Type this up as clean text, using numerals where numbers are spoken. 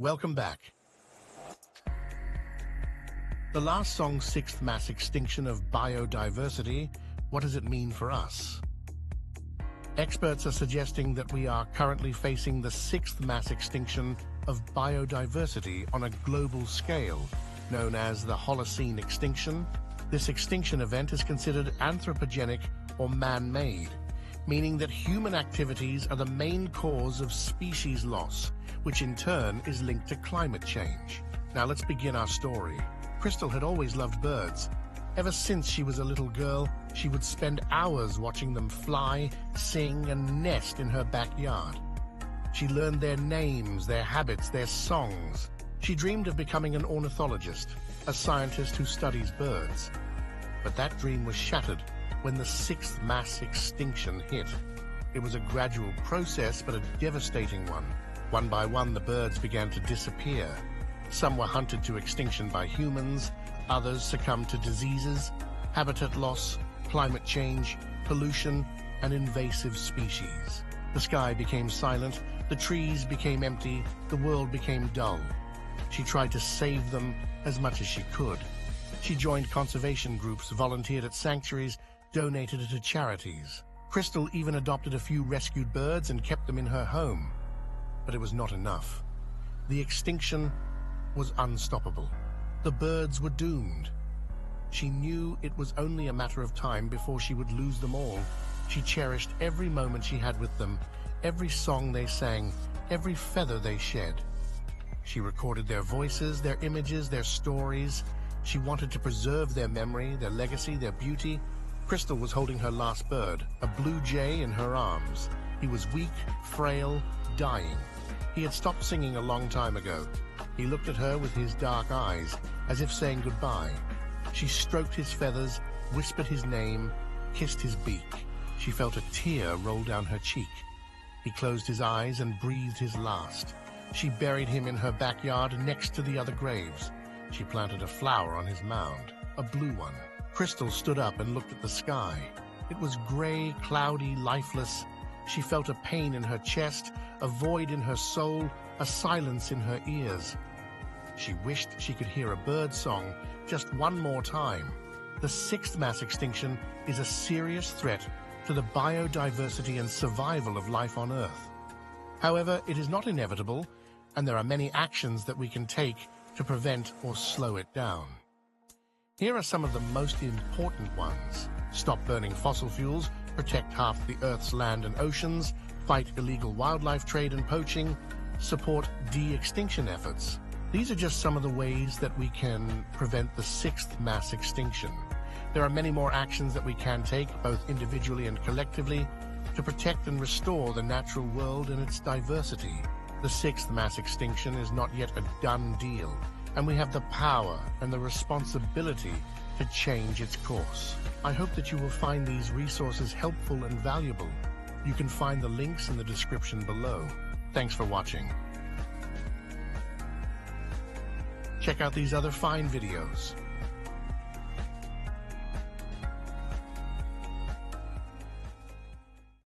Welcome back. The last song, Sixth Mass Extinction of Biodiversity, what does it mean for us? Experts are suggesting that we are currently facing the sixth mass extinction of biodiversity on a global scale, known as the Holocene extinction. This extinction event is considered anthropogenic or man-made, meaning that human activities are the main cause of species loss, which in turn is linked to climate change. Now let's begin our story. Crystal had always loved birds. Ever since she was a little girl, she would spend hours watching them fly, sing, and nest in her backyard. She learned their names, their habits, their songs. She dreamed of becoming an ornithologist, a scientist who studies birds. But that dream was shattered when the sixth mass extinction hit. It was a gradual process, but a devastating one. One by one, the birds began to disappear. Some were hunted to extinction by humans, others succumbed to diseases, habitat loss, climate change, pollution, and invasive species. The sky became silent, the trees became empty, the world became dull. She tried to save them as much as she could. She joined conservation groups, volunteered at sanctuaries, donated to charities. Crystal even adopted a few rescued birds and kept them in her home. But it was not enough. The extinction was unstoppable. The birds were doomed. She knew it was only a matter of time before she would lose them all. She cherished every moment she had with them, every song they sang, every feather they shed. She recorded their voices, their images, their stories. She wanted to preserve their memory, their legacy, their beauty. Crystal was holding her last bird, a blue jay, in her arms. He was weak, frail, dying. He had stopped singing a long time ago. He looked at her with his dark eyes, as if saying goodbye. She stroked his feathers, whispered his name, kissed his beak. She felt a tear roll down her cheek. He closed his eyes and breathed his last. She buried him in her backyard next to the other graves. She planted a flower on his mound, a blue one. Crystal stood up and looked at the sky. It was gray, cloudy, lifeless. She felt a pain in her chest, a void in her soul, a silence in her ears. She wished she could hear a bird song just one more time. The sixth mass extinction is a serious threat to the biodiversity and survival of life on Earth. However, it is not inevitable, and there are many actions that we can take to prevent or slow it down. Here are some of the most important ones. Stop burning fossil fuels, protect half the Earth's land and oceans, fight illegal wildlife trade and poaching, support de-extinction efforts. These are just some of the ways that we can prevent the sixth mass extinction. There are many more actions that we can take, both individually and collectively, to protect and restore the natural world and its diversity. The sixth mass extinction is not yet a done deal, and we have the power and the responsibility to change its course. I hope that you will find these resources helpful and valuable. You can find the links in the description below. Thanks for watching. Check out these other fine videos.